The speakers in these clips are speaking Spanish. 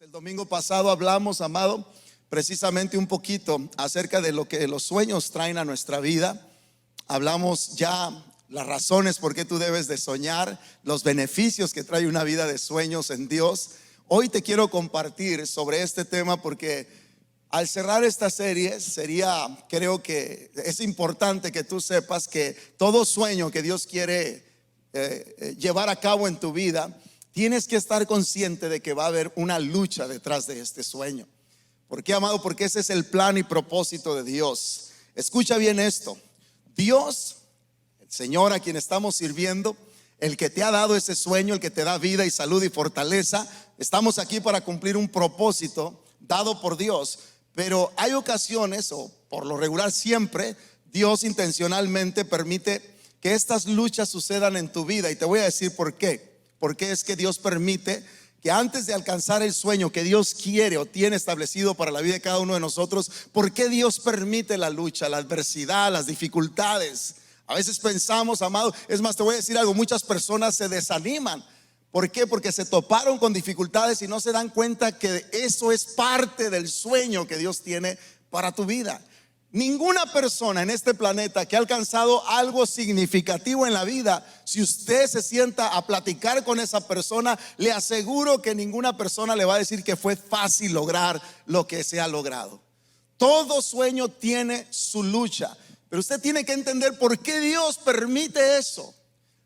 El domingo pasado hablamos, amado, precisamente un poquito acerca de lo que los sueños traen a nuestra vida. Hablamos ya las razones por qué tú debes de soñar, los beneficios que trae una vida de sueños en Dios. Hoy te quiero compartir sobre este tema porque al cerrar esta serie creo que es importante que tú sepas que todo sueño que Dios quiere llevar a cabo en tu vida, tienes que estar consciente de que va a haber una lucha detrás de este sueño. ¿Por qué, amado? Porque ese es el plan y propósito de Dios. Escucha bien esto. Dios, el Señor a quien estamos sirviendo, el que te ha dado ese sueño, el que te da vida y salud y fortaleza, estamos aquí para cumplir un propósito dado por Dios. Pero hay ocasiones, o por lo regular siempre, Dios intencionalmente permite que estas luchas sucedan en tu vida. Y te voy a decir por qué. Porque es que Dios permite que antes de alcanzar el sueño que Dios quiere o tiene establecido para la vida de cada uno de nosotros, ¿por qué Dios permite la lucha, la adversidad, las dificultades? A veces pensamos, amado, es más, te voy a decir algo, muchas personas se desaniman. ¿Por qué? Porque se toparon con dificultades y no se dan cuenta que eso es parte del sueño que Dios tiene para tu vida. Ninguna persona en este planeta que ha alcanzado algo significativo en la vida, si usted se sienta a platicar con esa persona, le aseguro que ninguna persona le va a decir que fue fácil lograr lo que se ha logrado. Todo sueño tiene su lucha, pero usted tiene que entender por qué Dios permite eso.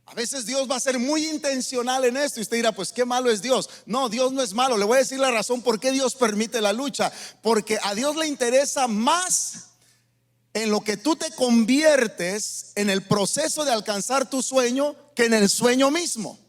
A veces Dios va a ser muy intencional en esto y usted dirá, pues qué malo es Dios. No, Dios no es malo. Le voy a decir la razón por qué Dios permite la lucha. Porque a Dios le interesa más en lo que tú te conviertes en el proceso de alcanzar tu sueño que en el sueño mismo.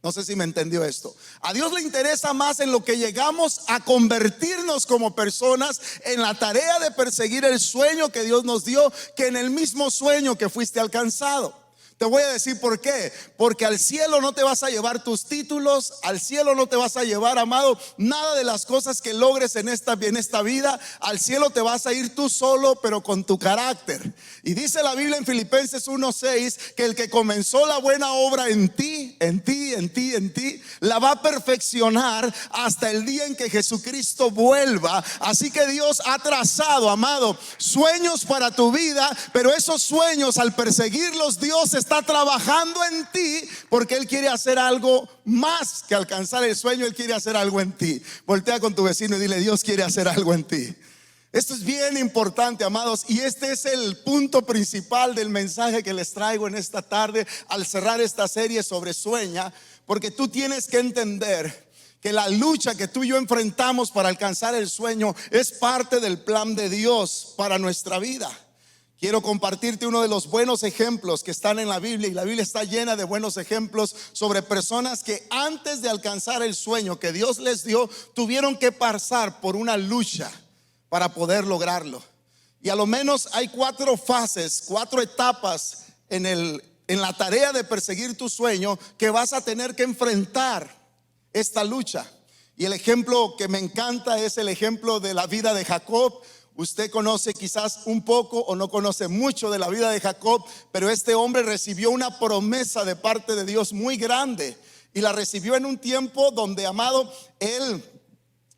No sé si me entendió esto. A Dios le interesa más en lo que llegamos a convertirnos como personas en la tarea de perseguir el sueño que Dios nos dio, que en el mismo sueño que fuiste alcanzado. Te voy a decir por qué. Porque al cielo no te vas a llevar tus títulos, al cielo no te vas a llevar, amado, nada de las cosas que logres en esta vida. Al cielo te vas a ir tú solo, pero con tu carácter. Y dice la Biblia en Filipenses 1:6 que el que comenzó la buena obra en ti, la va a perfeccionar hasta el día en que Jesucristo vuelva. Así que Dios ha trazado, amado, sueños para tu vida, pero esos sueños, al perseguirlos, Dios está trabajando en ti, porque Él quiere hacer algo más que alcanzar el sueño. Él quiere hacer algo en ti. Voltea con tu vecino y dile: Dios quiere hacer algo en ti. Esto es bien importante, amados, y este es el punto principal del mensaje que les traigo en esta tarde al cerrar esta serie sobre sueña. Porque tú tienes que entender que la lucha que tú y yo enfrentamos para alcanzar el sueño es parte del plan de Dios para nuestra vida. Quiero compartirte uno de los buenos ejemplos que están en la Biblia, y la Biblia está llena de buenos ejemplos sobre personas que antes de alcanzar el sueño que Dios les dio, tuvieron que pasar por una lucha para poder lograrlo. Y a lo menos hay 4 fases, 4 etapas en la tarea de perseguir tu sueño que vas a tener que enfrentar esta lucha. Y el ejemplo que me encanta es el ejemplo de la vida de Jacob. Usted conoce quizás un poco o no conoce mucho de la vida de Jacob, pero este hombre recibió una promesa de parte de Dios muy grande, y la recibió en un tiempo donde, amado,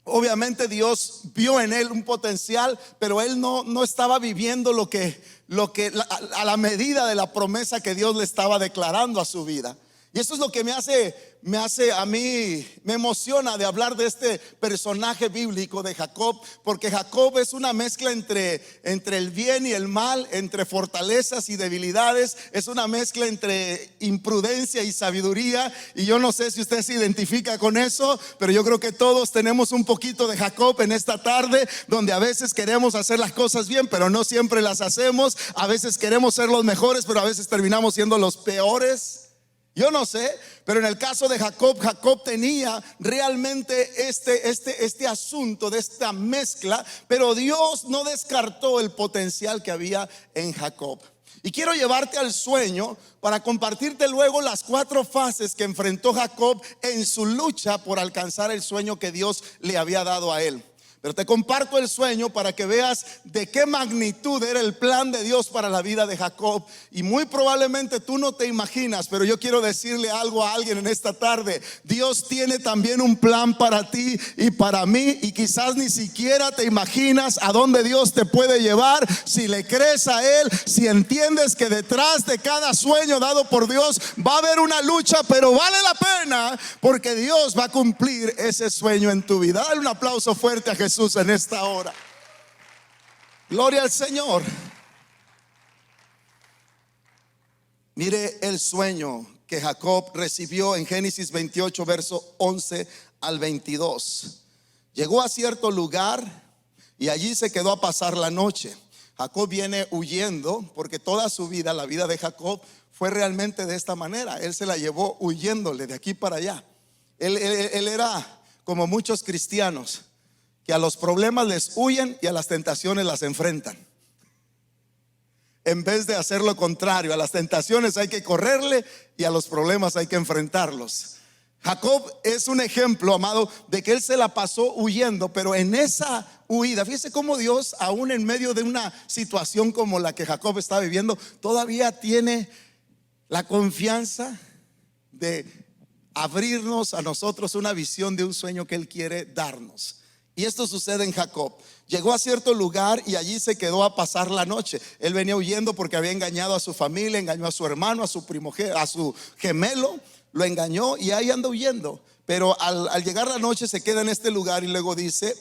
obviamente Dios vio en él un potencial, pero él no estaba viviendo a la medida de la promesa que Dios le estaba declarando a su vida. Y eso es lo que me hace a mí, me emociona de hablar de este personaje bíblico de Jacob, porque Jacob es una mezcla entre el bien y el mal, entre fortalezas y debilidades. Es una mezcla entre imprudencia y sabiduría. Y yo no sé si usted se identifica con eso, pero yo creo que todos tenemos un poquito de Jacob en esta tarde, donde a veces queremos hacer las cosas bien, pero no siempre las hacemos. A veces queremos ser los mejores, pero a veces terminamos siendo los peores. Yo no sé, pero en el caso de Jacob tenía realmente este asunto de esta mezcla, pero Dios no descartó el potencial que había en Jacob. Y quiero llevarte al sueño para compartirte luego las 4 fases que enfrentó Jacob en su lucha por alcanzar el sueño que Dios le había dado a él. Pero te comparto el sueño para que veas de qué magnitud era el plan de Dios para la vida de Jacob. Y muy probablemente tú no te imaginas, pero yo quiero decirle algo a alguien en esta tarde. Dios tiene también un plan para ti y para mí, y quizás ni siquiera te imaginas a dónde Dios te puede llevar si le crees a Él, si entiendes que detrás de cada sueño dado por Dios va a haber una lucha, pero vale la pena, porque Dios va a cumplir ese sueño en tu vida. Dale un aplauso fuerte a Jesús en esta hora. Gloria al Señor. Mire el sueño que Jacob recibió en Génesis 28, verso 11 al 22. Llegó a cierto lugar y allí se quedó a pasar la noche. Jacob viene huyendo porque toda su vida, la vida de Jacob fue realmente de esta manera. Él se la llevó huyéndole de aquí para allá. Él era como muchos cristianos, que a los problemas les huyen y a las tentaciones las enfrentan. En vez de hacer lo contrario, a las tentaciones hay que correrle y a los problemas hay que enfrentarlos. Jacob es un ejemplo, amado, de que él se la pasó huyendo, pero en esa huida, fíjese cómo Dios, aún en medio de una situación como la que Jacob está viviendo, todavía tiene la confianza de abrirnos a nosotros una visión de un sueño que Él quiere darnos. Y esto sucede en Jacob. Llegó a cierto lugar y allí se quedó a pasar la noche. Él venía huyendo porque había engañado a su familia, engañó a su hermano, a su primogénito, a su gemelo, lo engañó y ahí anda huyendo. Pero al llegar la noche se queda en este lugar y luego dice: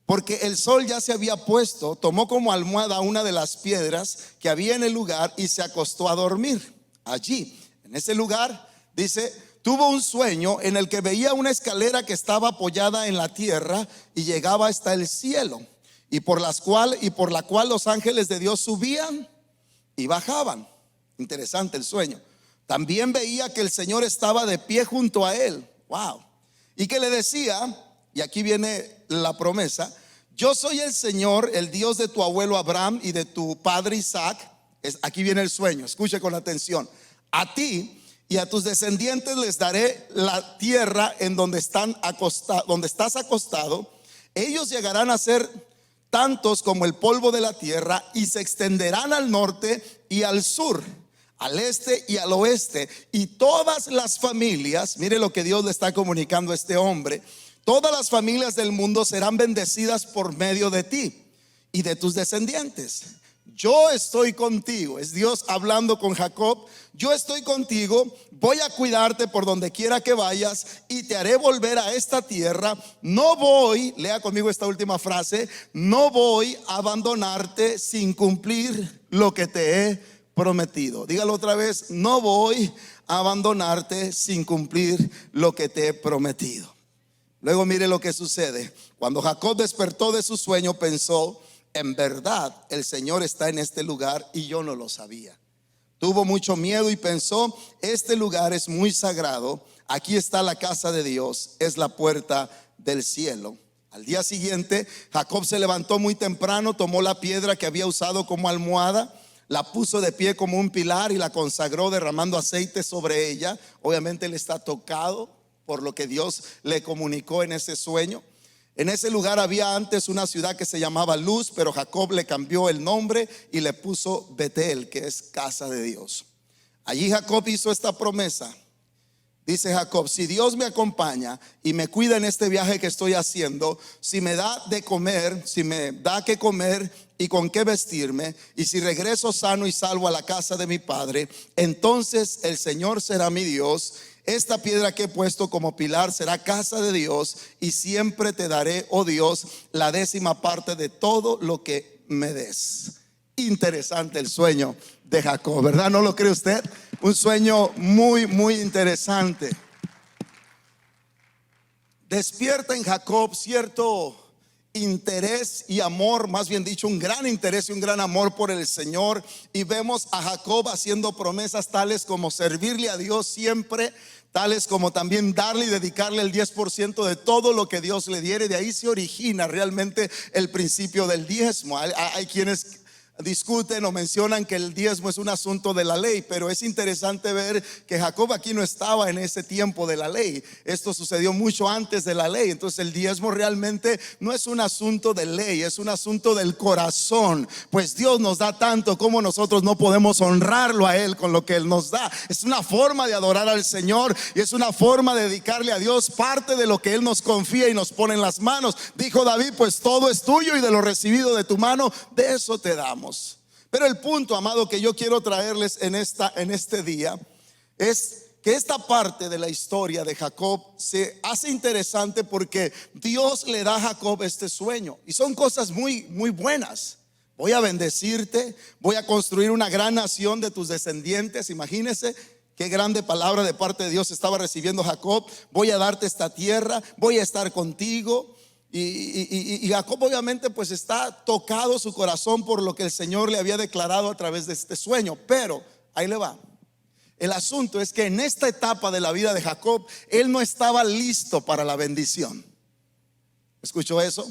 porque el sol ya se había puesto, tomó como almohada una de las piedras que había en el lugar y se acostó a dormir. Allí, en ese lugar, dice, tuvo un sueño en el que veía una escalera que estaba apoyada en la tierra y llegaba hasta el cielo, y por la cual los ángeles de Dios subían y bajaban. Interesante el sueño. También veía que el Señor estaba de pie junto a él. Wow. Y que le decía, y aquí viene la promesa: yo soy el Señor, el Dios de tu abuelo Abraham y de tu padre Isaac. Aquí viene el sueño, escuche con atención. A ti y a tus descendientes les daré la tierra en donde estás acostado. Ellos llegarán a ser tantos como el polvo de la tierra y se extenderán al norte y al sur, al este y al oeste. Y todas las familias, mire lo que Dios le está comunicando a este hombre: todas las familias del mundo serán bendecidas por medio de ti y de tus descendientes. Yo estoy contigo. Es Dios hablando con Jacob. Yo estoy contigo, voy a cuidarte por donde quiera que vayas y te haré volver a esta tierra. No voy, lea conmigo esta última frase, no voy a abandonarte sin cumplir lo que te he prometido. Dígalo otra vez: no voy a abandonarte sin cumplir lo que te he prometido. Luego mire lo que sucede. Cuando Jacob despertó de su sueño, pensó: en verdad el Señor está en este lugar y yo no lo sabía. Tuvo mucho miedo y pensó: este lugar es muy sagrado, aquí está la casa de Dios, es la puerta del cielo. Al día siguiente Jacob se levantó muy temprano, tomó la piedra que había usado como almohada, la puso de pie como un pilar y la consagró derramando aceite sobre ella. Obviamente él está tocado por lo que Dios le comunicó en ese sueño. En ese lugar había antes una ciudad que se llamaba Luz, pero Jacob le cambió el nombre y le puso Betel, que es casa de Dios. Allí Jacob hizo esta promesa. Dice Jacob: si Dios me acompaña y me cuida en este viaje que estoy haciendo, si me da de comer, si me da que comer y con qué vestirme, y si regreso sano y salvo a la casa de mi padre, entonces el Señor será mi Dios. Esta piedra que he puesto como pilar será casa de Dios, y siempre te daré, oh Dios, la 10ª parte de todo lo que me des. Interesante el sueño de Jacob, ¿verdad? ¿No lo cree usted? Un sueño muy, muy interesante. Despierta en Jacob cierto interés y amor, más bien dicho, un gran interés y un gran amor por el Señor. Y vemos a Jacob haciendo promesas tales como servirle a Dios siempre, tales como también darle y dedicarle el 10% de todo lo que Dios le diere. De ahí se origina realmente el principio del diezmo. Hay quienes discuten o mencionan que el diezmo es un asunto de la ley, pero es interesante ver que Jacob aquí no estaba en ese tiempo de la ley. Esto sucedió mucho antes de la ley. Entonces el diezmo realmente no es un asunto de ley, es un asunto del corazón. Pues Dios nos da tanto, como nosotros no podemos honrarlo a Él con lo que Él nos da. Es una forma de adorar al Señor y es una forma de dedicarle a Dios parte de lo que Él nos confía y nos pone en las manos. Dijo David, pues todo es tuyo y de lo recibido de tu mano, de eso te damos. Pero el punto, amado, que yo quiero traerles en este día es que esta parte de la historia de Jacob se hace interesante porque Dios le da a Jacob este sueño y son cosas muy, muy buenas. Voy a bendecirte, voy a construir una gran nación de tus descendientes. Imagínense qué grande palabra de parte de Dios estaba recibiendo Jacob. Voy a darte esta tierra, voy a estar contigo. Y Jacob obviamente pues está tocado su corazón por lo que el Señor le había declarado a través de este sueño. Pero ahí le va. El asunto es que en esta etapa de la vida de Jacob, él no estaba listo para la bendición. ¿Escuchó eso?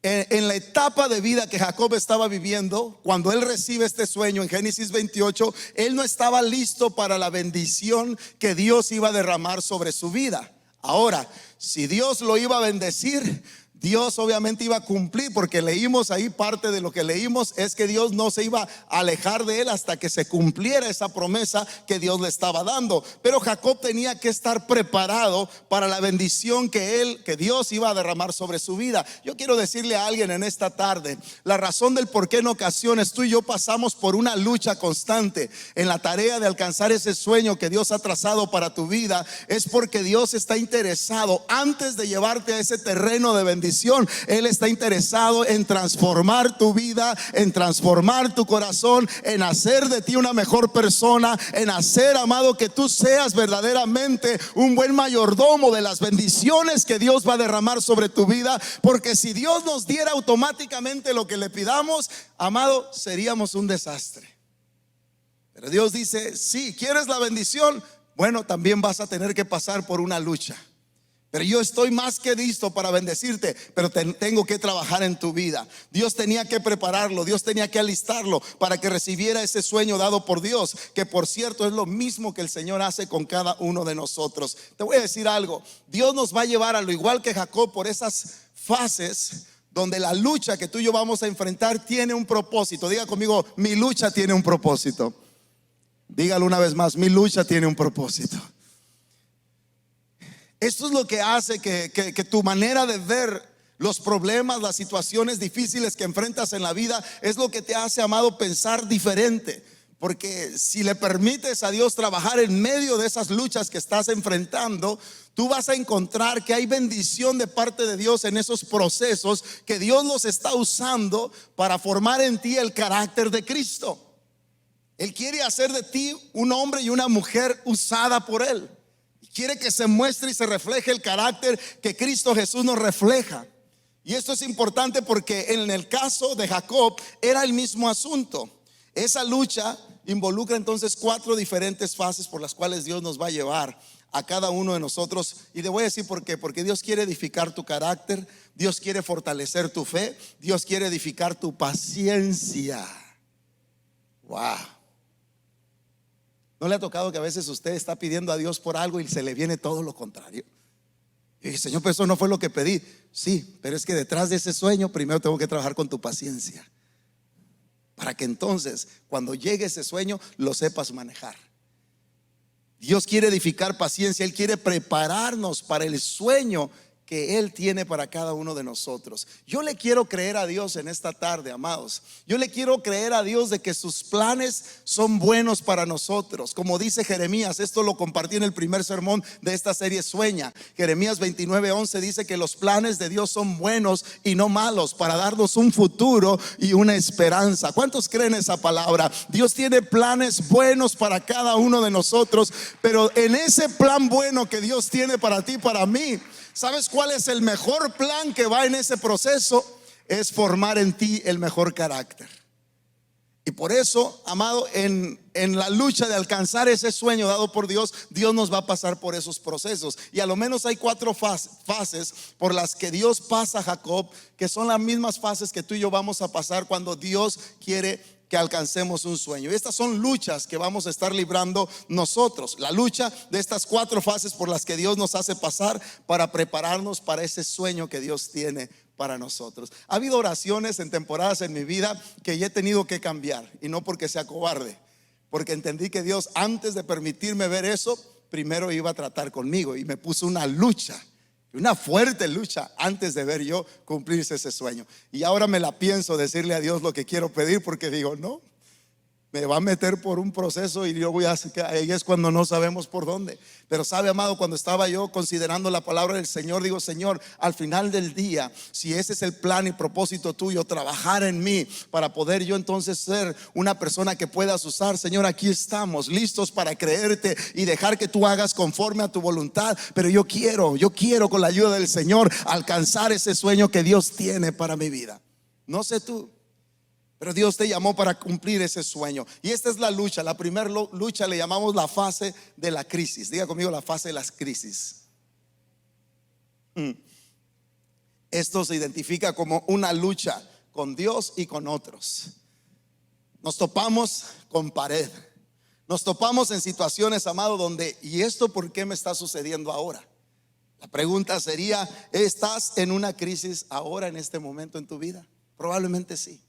En la etapa de vida que Jacob estaba viviendo, cuando él recibe este sueño en Génesis 28, él no estaba listo para la bendición que Dios iba a derramar sobre su vida. Ahora, si Dios lo iba a bendecir, Dios obviamente iba a cumplir, porque leímos ahí, parte de lo que leímos es que Dios no se iba a alejar de él hasta que se cumpliera esa promesa que Dios le estaba dando. Pero Jacob tenía que estar preparado para la bendición que Dios iba a derramar sobre su vida. Yo quiero decirle a alguien en esta tarde, la razón del por qué en ocasiones tú y yo pasamos por una lucha constante en la tarea de alcanzar ese sueño que Dios ha trazado para tu vida, es porque Dios está interesado, antes de llevarte a ese terreno de bendición, Él está interesado en transformar tu vida, en transformar tu corazón, en hacer de ti una mejor persona, en hacer, amado, que tú seas verdaderamente un buen mayordomo de las bendiciones que Dios va a derramar sobre tu vida. Porque si Dios nos diera automáticamente lo que le pidamos, amado, seríamos un desastre. Pero Dios dice, si quieres la bendición, bueno, también vas a tener que pasar por una lucha. Pero yo estoy más que listo para bendecirte, pero tengo que trabajar en tu vida. Dios tenía que prepararlo, Dios tenía que alistarlo para que recibiera ese sueño dado por Dios, que por cierto es lo mismo que el Señor hace con cada uno de nosotros. Te voy a decir algo, Dios nos va a llevar a lo igual que Jacob por esas fases donde la lucha que tú y yo vamos a enfrentar tiene un propósito. Diga conmigo, mi lucha tiene un propósito. Dígalo una vez más, mi lucha tiene un propósito. Esto es lo que hace que tu manera de ver los problemas, las situaciones difíciles que enfrentas en la vida, es lo que te hace, amado, pensar diferente. Porque si le permites a Dios trabajar en medio de esas luchas que estás enfrentando, tú vas a encontrar que hay bendición de parte de Dios en esos procesos, que Dios los está usando para formar en ti el carácter de Cristo. Él quiere hacer de ti un hombre y una mujer usada por Él. Quiere que se muestre y se refleje el carácter que Cristo Jesús nos refleja. Y esto es importante porque en el caso de Jacob era el mismo asunto. Esa lucha involucra entonces 4 diferentes fases por las cuales Dios nos va a llevar a cada uno de nosotros. Y te voy a decir por qué. Porque Dios quiere edificar tu carácter, Dios quiere fortalecer tu fe, Dios quiere edificar tu paciencia. Wow. ¿No le ha tocado que a veces usted está pidiendo a Dios por algo y se le viene todo lo contrario? Y dice, Señor, pero eso no fue lo que pedí. Sí, pero es que detrás de ese sueño primero tengo que trabajar con tu paciencia, para que entonces cuando llegue ese sueño lo sepas manejar. Dios quiere edificar paciencia, Él quiere prepararnos para el sueño que Él tiene para cada uno de nosotros. Yo le quiero creer a Dios en esta tarde, amados. Yo le quiero creer a Dios de que sus planes son buenos para nosotros. Como dice Jeremías, esto lo compartí en el primer sermón de esta serie Sueña. Jeremías 29:11 dice que los planes de Dios son buenos y no malos, para darnos un futuro y una esperanza. ¿Cuántos creen esa palabra? Dios tiene planes buenos para cada uno de nosotros, pero en ese plan bueno que Dios tiene para ti, para mí, ¿sabes cuál es el mejor plan que va en ese proceso? Es formar en ti el mejor carácter. Y por eso, amado, en la lucha de alcanzar ese sueño dado por Dios, Dios nos va a pasar por esos procesos. Y a lo menos hay 4 fases por las que Dios pasa a Jacob, que son las mismas fases que tú y yo vamos a pasar cuando Dios quiere que alcancemos un sueño. Y estas son luchas que vamos a estar librando nosotros. La lucha de estas 4 fases por las que Dios nos hace pasar para prepararnos para ese sueño que Dios tiene para nosotros. Ha habido oraciones en temporadas en mi vida que ya he tenido que cambiar, y no porque sea cobarde, porque entendí que Dios, antes de permitirme ver eso, primero iba a tratar conmigo y me puso una lucha, una fuerte lucha, antes de ver yo cumplirse ese sueño. Y ahora me la pienso decirle a Dios lo que quiero pedir, porque digo, no, me va a meter por un proceso y yo voy a, ahí es cuando no sabemos por dónde. Pero sabe, amado, cuando estaba yo considerando la palabra del Señor, digo, Señor, al final del día, si ese es el plan y propósito tuyo, trabajar en mí para poder yo entonces ser una persona que puedas usar, Señor, aquí estamos listos para creerte y dejar que tú hagas conforme a tu voluntad. Pero yo quiero con la ayuda del Señor alcanzar ese sueño que Dios tiene para mi vida. No sé tú, pero Dios te llamó para cumplir ese sueño. Y esta es la lucha. La primera lucha le llamamos la fase de la crisis. Diga conmigo, la fase de las crisis. Esto se identifica como una lucha con Dios y con otros. Nos topamos con pared. Nos topamos en situaciones, amado, donde, ¿y esto por qué me está sucediendo ahora? La pregunta sería, ¿estás en una crisis ahora, en este momento en tu vida? Probablemente sí.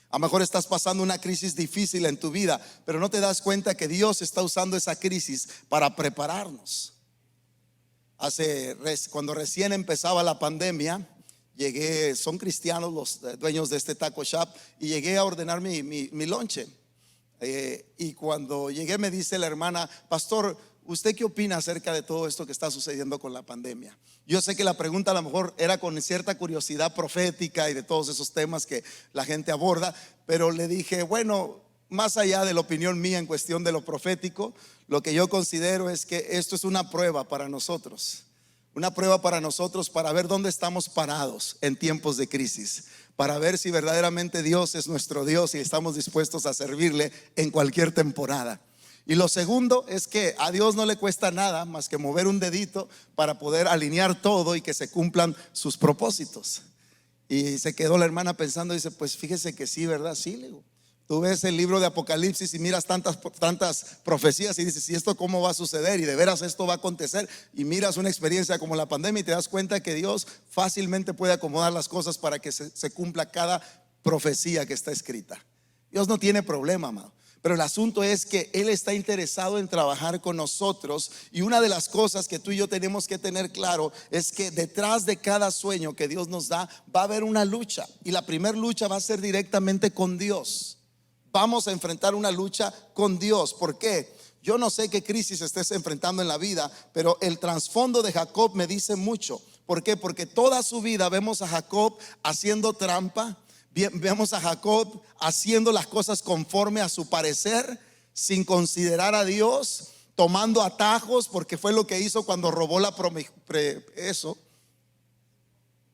A lo mejor estás pasando una crisis difícil en tu vida, pero no te das cuenta que Dios está usando esa crisis para prepararnos. Cuando recién empezaba la pandemia, llegué, son cristianos los dueños de este taco shop, y llegué a ordenar mi lonche. Y cuando llegué me dice la hermana, pastor, ¿usted qué opina acerca de todo esto que está sucediendo con la pandemia? Yo sé que la pregunta a lo mejor era con cierta curiosidad profética y de todos esos temas que la gente aborda, pero le dije, bueno, más allá de la opinión mía en cuestión de lo profético, lo que yo considero es que esto es una prueba para nosotros. Una prueba para nosotros para ver dónde estamos parados en tiempos de crisis, para ver si verdaderamente Dios es nuestro Dios y estamos dispuestos a servirle en cualquier temporada. Y lo segundo es que a Dios no le cuesta nada más que mover un dedito para poder alinear todo y que se cumplan sus propósitos. Y se quedó la hermana pensando, dice, pues fíjese que sí, ¿verdad? Sí, le digo. Tú ves el libro de Apocalipsis y miras tantas profecías y dices, ¿y esto cómo va a suceder? Y de veras esto va a acontecer. Y miras una experiencia como la pandemia y te das cuenta que Dios fácilmente puede acomodar las cosas para que se cumpla cada profecía que está escrita. Dios no tiene problema, amado. Pero el asunto es que Él está interesado en trabajar con nosotros. Y una de las cosas que tú y yo tenemos que tener claro es que detrás de cada sueño que Dios nos da va a haber una lucha. Y la primera lucha va a ser directamente con Dios. Vamos a enfrentar una lucha con Dios. ¿Por qué? Yo no sé qué crisis estés enfrentando en la vida, pero el trasfondo de Jacob me dice mucho. ¿Por qué? Porque toda su vida vemos a Jacob haciendo trampa. Vemos a Jacob haciendo las cosas conforme a su parecer, sin considerar a Dios, tomando atajos, porque fue lo que hizo cuando robó eso.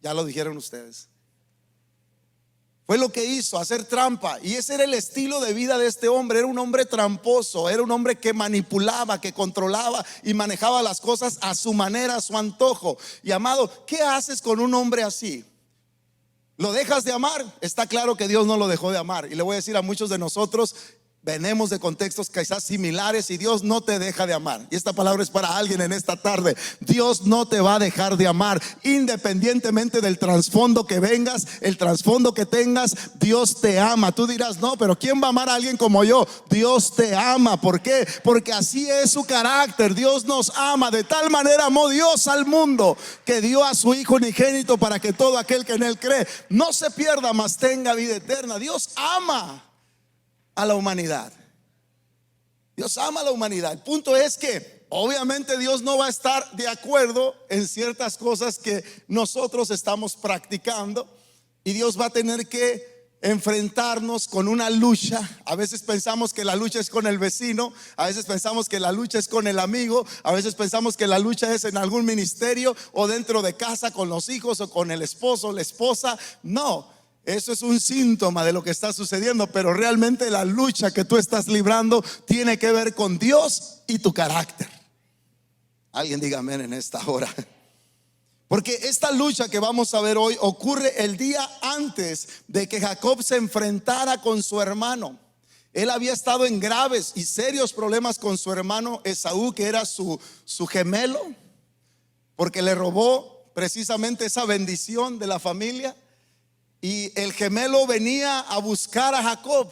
Ya lo dijeron ustedes. Fue lo que hizo, hacer trampa. Y ese era el estilo de vida de este hombre. Era un hombre tramposo, era un hombre que manipulaba, que controlaba y manejaba las cosas a su manera, a su antojo. Y amado, ¿qué haces con un hombre así? ¿Lo dejas de amar? Está claro que Dios no lo dejó de amar. Y le voy a decir a muchos de nosotros, venimos de contextos quizás similares y Dios no te deja de amar. Y esta palabra es para alguien en esta tarde. Dios no te va a dejar de amar, independientemente del trasfondo que vengas, el trasfondo que tengas. Dios te ama. Tú dirás, no, pero ¿quién va a amar a alguien como yo? Dios te ama. ¿Por qué? Porque así es su carácter. Dios nos ama. De tal manera amó Dios al mundo que dio a su Hijo unigénito para que todo aquel que en Él cree no se pierda, mas tenga vida eterna. Dios ama a la humanidad. Dios ama a la humanidad. El punto es que obviamente Dios no va a estar de acuerdo en ciertas cosas que nosotros estamos practicando, y Dios va a tener que enfrentarnos con una lucha. A veces pensamos que la lucha es con el vecino, a veces pensamos que la lucha es con el amigo, a veces pensamos que la lucha es en algún ministerio o dentro de casa con los hijos o con el esposo o la esposa. No. eso es un síntoma de lo que está sucediendo, pero realmente la lucha que tú estás librando tiene que ver con Dios y tu carácter. Alguien diga amén en esta hora. Porque esta lucha que vamos a ver hoy ocurre el día antes de que Jacob se enfrentara con su hermano. Él había estado en graves y serios problemas con su hermano Esaú, que era su gemelo, porque le robó precisamente esa bendición de la familia. Y el gemelo venía a buscar a Jacob.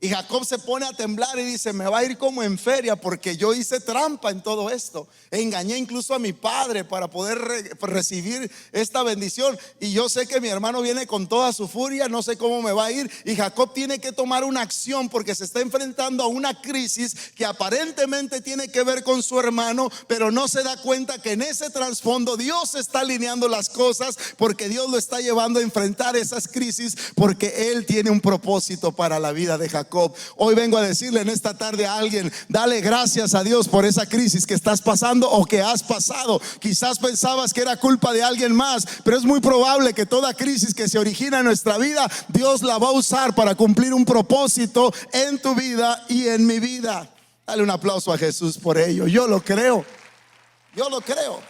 Y Jacob se pone a temblar y dice: me va a ir como en feria, porque yo hice trampa en todo esto. Engañé incluso a mi padre para poder recibir esta bendición. Y yo sé que mi hermano viene con toda su furia, no sé cómo me va a ir. Y Jacob tiene que tomar una acción, porque se está enfrentando a una crisis que aparentemente tiene que ver con su hermano, pero no se da cuenta que en ese trasfondo Dios está alineando las cosas, porque Dios lo está llevando a enfrentar esas crisis, porque Él tiene un propósito para la vida de Jacob. Hoy vengo a decirle en esta tarde a alguien: dale gracias a Dios por esa crisis que estás pasando o que has pasado. Quizás pensabas que era culpa de alguien más, pero es muy probable que toda crisis que se origina en nuestra vida, Dios la va a usar para cumplir un propósito en tu vida y en mi vida. Dale un aplauso a Jesús por ello. Yo lo creo. Yo lo creo.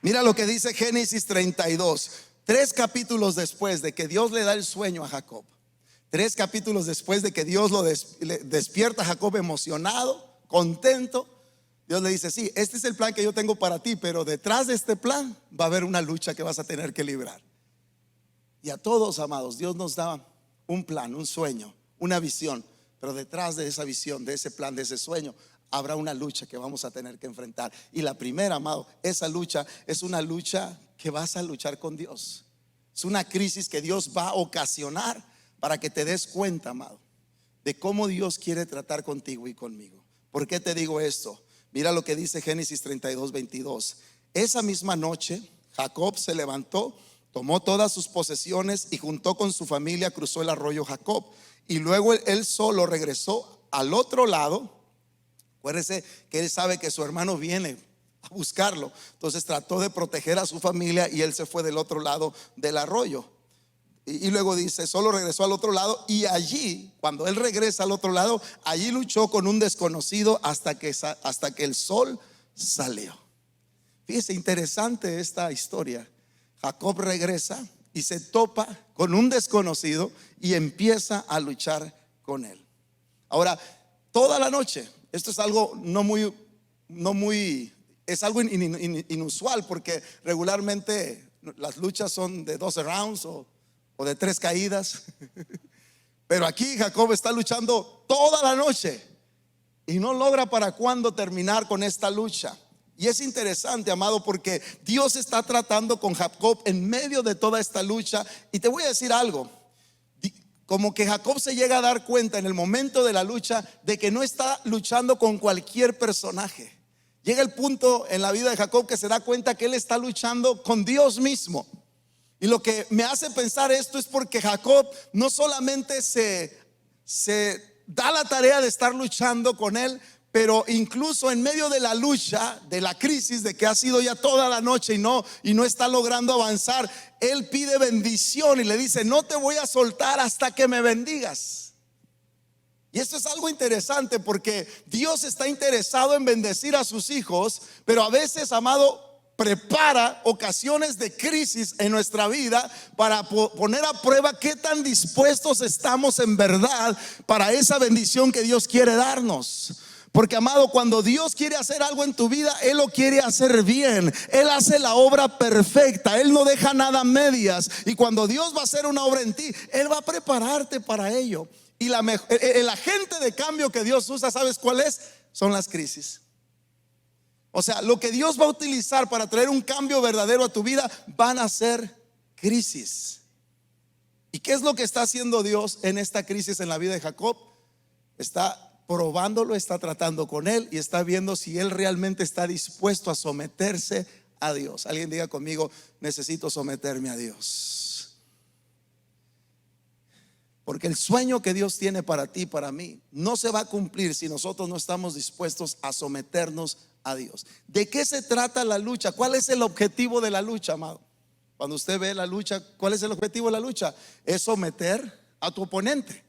Mira lo que dice Génesis 32. 3 capítulos después de que Dios le da el sueño a Jacob, 3 capítulos después de que Dios lo despierta a Jacob emocionado, contento, Dios le dice: sí, este es el plan que yo tengo para ti, pero detrás de este plan va a haber una lucha que vas a tener que librar. Y a todos, amados, Dios nos da un plan, un sueño, una visión, pero detrás de esa visión, de ese plan, de ese sueño, habrá una lucha que vamos a tener que enfrentar. Y la primera, amado, esa lucha es una lucha que vas a luchar con Dios. Es una crisis que Dios va a ocasionar para que te des cuenta, amado, de cómo Dios quiere tratar contigo y conmigo. ¿Por qué te digo esto? Mira lo que dice Génesis 32, 22. Esa misma noche Jacob se levantó, tomó todas sus posesiones y junto con su familia cruzó el arroyo Jacob. Y luego él solo regresó al otro lado. Acuérdese que él sabe que su hermano viene a buscarlo, entonces trató de proteger a su familia y él se fue del otro lado del arroyo. Y luego dice: solo regresó al otro lado, y allí, cuando él regresa al otro lado, allí luchó con un desconocido hasta que el sol salió. Fíjese, interesante esta historia. Jacob regresa y se topa con un desconocido y empieza a luchar con él. Ahora, toda la noche, esto es algo es algo inusual, porque regularmente las luchas son de 12 rounds o de 3 caídas. Pero aquí Jacob está luchando toda la noche y no logra para cuándo terminar con esta lucha. Y es interesante, amado, porque Dios está tratando con Jacob en medio de toda esta lucha. Y te voy a decir algo: como que Jacob se llega a dar cuenta en el momento de la lucha de que no está luchando con cualquier personaje. Llega el punto en la vida de Jacob que se da cuenta que él está luchando con Dios mismo. Y lo que me hace pensar esto es porque Jacob no solamente se da la tarea de estar luchando con él, pero incluso en medio de la lucha, de la crisis, de que ha sido ya toda la noche y no está logrando avanzar, él pide bendición y le dice: no te voy a soltar hasta que me bendigas. Y esto es algo interesante, porque Dios está interesado en bendecir a sus hijos, pero a veces, amado, prepara ocasiones de crisis en nuestra vida para poner a prueba qué tan dispuestos estamos en verdad para esa bendición que Dios quiere darnos. Porque, amado, cuando Dios quiere hacer algo en tu vida, Él lo quiere hacer bien. Él hace la obra perfecta. Él no deja nada a medias. Y cuando Dios va a hacer una obra en ti, Él va a prepararte para ello. Y el agente de cambio que Dios usa, ¿sabes cuál es? Son las crisis. O sea, lo que Dios va a utilizar para traer un cambio verdadero a tu vida van a ser crisis. ¿Y qué es lo que está haciendo Dios en esta crisis en la vida de Jacob? Está probándolo, está tratando con él y está viendo si él realmente está dispuesto a someterse a Dios. Alguien diga conmigo: necesito someterme a Dios. Porque el sueño que Dios tiene para ti, para mí, no se va a cumplir si nosotros no estamos dispuestos a someternos a Dios. ¿De qué se trata la lucha? ¿Cuál es el objetivo de la lucha, amado? Cuando usted ve la lucha, ¿cuál es el objetivo de la lucha? Es someter a tu oponente.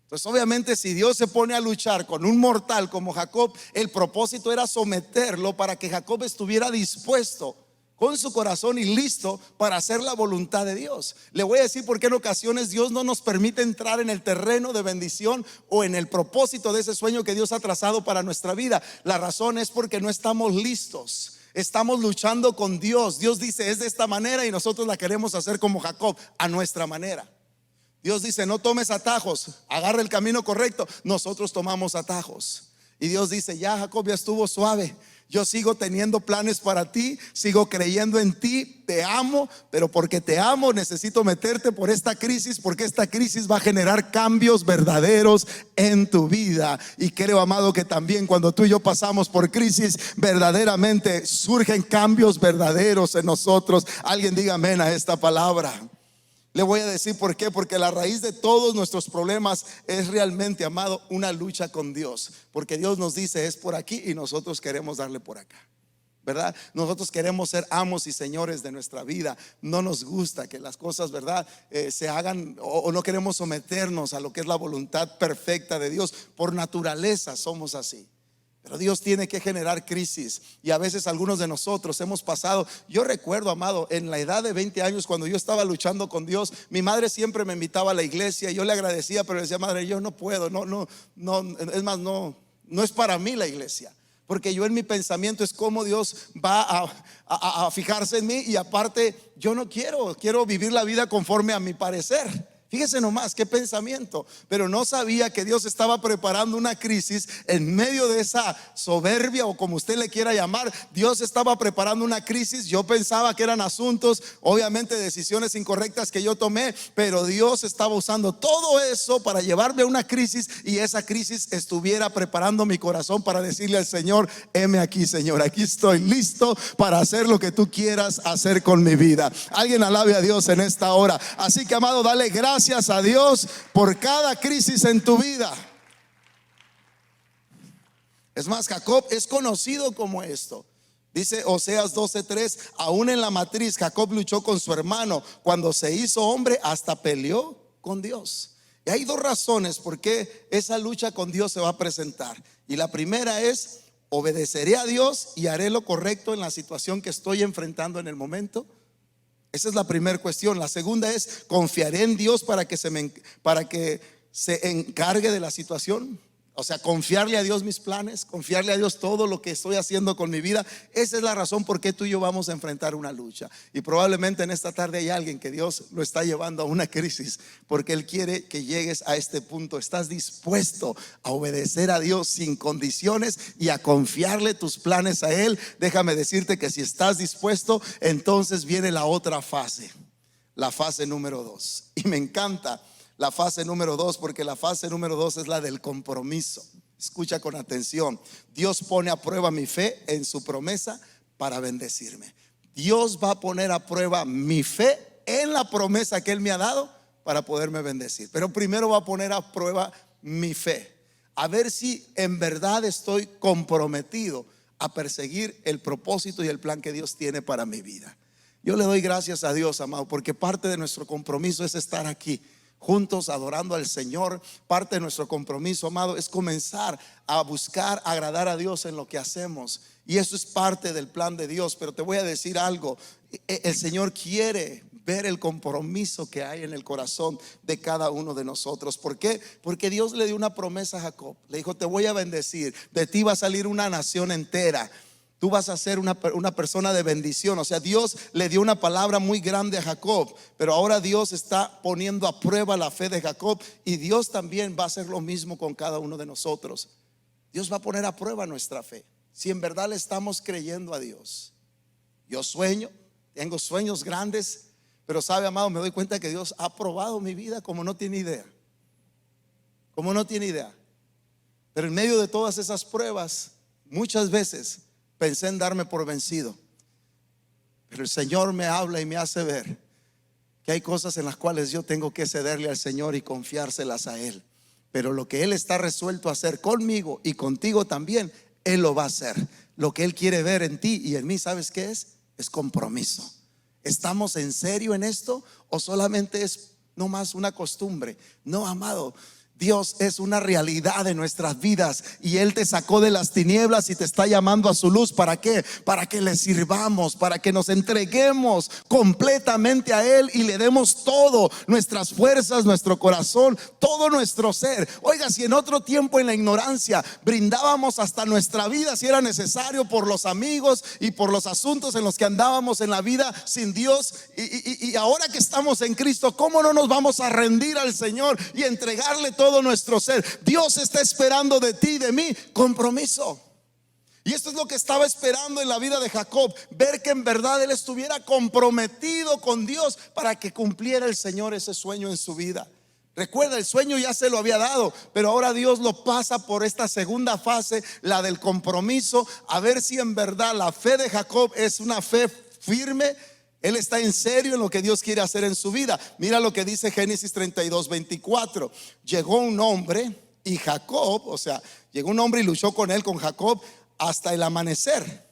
Entonces obviamente si Dios se pone a luchar con un mortal como Jacob, el propósito era someterlo para que Jacob estuviera dispuesto con su corazón y listo para hacer la voluntad de Dios. Le voy a decir por qué en ocasiones Dios no nos permite entrar en el terreno de bendición o en el propósito de ese sueño que Dios ha trazado para nuestra vida. La razón es porque no estamos listos. Estamos luchando con Dios. Dios dice es de esta manera y nosotros la queremos hacer como Jacob, a nuestra manera. Dios dice no tomes atajos, agarra el camino correcto. Nosotros tomamos atajos. Y Dios dice ya Jacob, ya estuvo suave. Yo sigo teniendo planes para ti, sigo creyendo en ti, te amo, pero porque te amo necesito meterte por esta crisis, porque esta crisis va a generar cambios verdaderos en tu vida. Y creo, amado, que también cuando tú y yo pasamos por crisis, verdaderamente surgen cambios verdaderos en nosotros. Alguien diga amén a esta palabra. Le voy a decir por qué, porque la raíz de todos nuestros problemas es realmente, amado, una lucha con Dios. Porque Dios nos dice es por aquí y nosotros queremos darle por acá, ¿verdad? Nosotros queremos ser amos y señores de nuestra vida. No nos gusta que las cosas, ¿verdad? Se hagan o no queremos someternos a lo que es la voluntad perfecta de Dios. Por naturaleza somos así. Pero Dios tiene que generar crisis y a veces algunos de nosotros hemos pasado. Yo recuerdo, amado, en la edad de 20 años cuando yo estaba luchando con Dios, mi madre siempre me invitaba a la iglesia y yo le agradecía, pero decía, madre, yo no puedo, no, es más, no es para mí la iglesia. Porque yo en mi pensamiento es cómo Dios va a fijarse en mí y aparte yo no quiero vivir la vida conforme a mi parecer. Fíjese nomás qué pensamiento. Pero no sabía que Dios estaba preparando una crisis en medio de esa soberbia o como usted le quiera llamar. Dios estaba preparando una crisis. Yo pensaba que eran asuntos, obviamente decisiones incorrectas que yo tomé, pero Dios estaba usando todo eso para llevarme a una crisis y esa crisis estuviera preparando mi corazón para decirle al Señor, heme aquí, Señor, aquí estoy listo para hacer lo que tú quieras hacer con mi vida. Alguien alabe a Dios en esta hora. Así que, amado, dale gracias a Dios por cada crisis en tu vida. Es más, Jacob es conocido como esto. Dice Oseas 12:3, aún en la matriz Jacob luchó con su hermano. Cuando se hizo hombre hasta peleó con Dios. Y hay dos razones por qué esa lucha con Dios se va a presentar. Y la primera es, obedeceré a Dios y haré lo correcto en la situación que estoy enfrentando en el momento. Esa es la primera cuestión. La segunda es, confiaré en Dios para que se encargue de la situación. O sea, confiarle a Dios mis planes, confiarle a Dios todo lo que estoy haciendo con mi vida. Esa es la razón por qué tú y yo vamos a enfrentar una lucha. Y probablemente en esta tarde hay alguien que Dios lo está llevando a una crisis porque Él quiere que llegues a este punto. ¿Estás dispuesto a obedecer a Dios sin condiciones y a confiarle tus planes a Él? Déjame decirte que si estás dispuesto, entonces viene la otra fase, la fase número 2. Y me encanta la fase número 2, porque la fase número 2 es la del compromiso. Escucha con atención. Dios pone a prueba mi fe en su promesa para bendecirme. Dios va a poner a prueba mi fe en la promesa que Él me ha dado para poderme bendecir. Pero primero va a poner a prueba mi fe, a ver si en verdad estoy comprometido a perseguir el propósito y el plan que Dios tiene para mi vida. Yo le doy gracias a Dios, amado, porque parte de nuestro compromiso es estar aquí juntos adorando al Señor. Parte de nuestro compromiso, amado, es comenzar a buscar agradar a Dios en lo que hacemos. Y eso es parte del plan de Dios. Pero te voy a decir algo, el Señor quiere ver el compromiso que hay en el corazón de cada uno de nosotros. ¿Por qué? Porque Dios le dio una promesa a Jacob. Le dijo, te voy a bendecir, de ti va a salir una nación entera. Tú vas a ser una persona de bendición. O sea, Dios le dio una palabra muy grande a Jacob, pero ahora Dios está poniendo a prueba la fe de Jacob. Y Dios también va a hacer lo mismo con cada uno de nosotros. Dios va a poner a prueba nuestra fe, si en verdad le estamos creyendo a Dios. Yo sueño, tengo sueños grandes, pero sabe, amado, me doy cuenta que Dios ha probado mi vida como no tiene idea. Como no tiene idea. Pero en medio de todas esas pruebas, muchas veces pensé en darme por vencido, pero el Señor me habla y me hace ver que hay cosas en las cuales yo tengo que cederle al Señor y confiárselas a Él. Pero lo que Él está resuelto a hacer conmigo y contigo también, Él lo va a hacer. Lo que Él quiere ver en ti y en mí, ¿sabes qué es? Es compromiso. ¿Estamos en serio en esto o solamente es nomás una costumbre? No, amado, Dios es una realidad de nuestras vidas y Él te sacó de las tinieblas y te está llamando a su luz. ¿Para qué? Para que le sirvamos, para que nos entreguemos completamente a Él y le demos todo, nuestras fuerzas, nuestro corazón, todo nuestro ser. Oiga, si en otro tiempo en la ignorancia brindábamos hasta nuestra vida si era necesario por los amigos y por los asuntos en los que andábamos en la vida sin Dios, y ahora que estamos en Cristo, ¿cómo no nos vamos a rendir al Señor y entregarle todo nuestro ser? Dios está esperando de ti y de mí compromiso. Y esto es lo que estaba esperando en la vida de Jacob, ver que en verdad él estuviera comprometido con Dios para que cumpliera el Señor ese sueño en su vida. Recuerda, el sueño ya se lo había dado, pero ahora Dios lo pasa por esta segunda fase, la del compromiso, a ver si en verdad la fe de Jacob es una fe firme. Él está en serio en lo que Dios quiere hacer en su vida. Mira lo que dice Génesis 32:24. Llegó un hombre y Jacob, o sea, llegó un hombre y luchó con él, con Jacob, hasta el amanecer.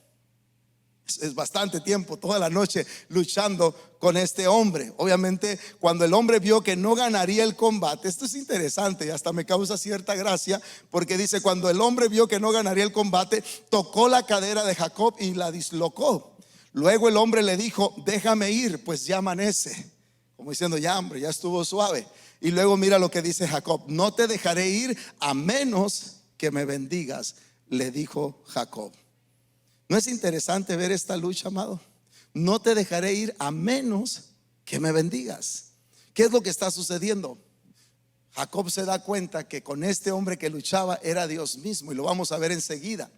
Es bastante tiempo, toda la noche luchando con este hombre. Obviamente, cuando el hombre vio que no ganaría el combate, esto es interesante y hasta me causa cierta gracia, porque dice: cuando el hombre vio que no ganaría el combate, tocó la cadera de Jacob y la dislocó. Luego el hombre le dijo: déjame ir, pues ya amanece. Como diciendo: ya, hombre, ya estuvo suave. Y luego mira lo que dice Jacob: no te dejaré ir a menos que me bendigas, le dijo Jacob. ¿No es interesante ver esta lucha, amado? No te dejaré ir a menos que me bendigas. ¿Qué es lo que está sucediendo? Jacob se da cuenta que con este hombre que luchaba era Dios mismo, y lo vamos a ver enseguida.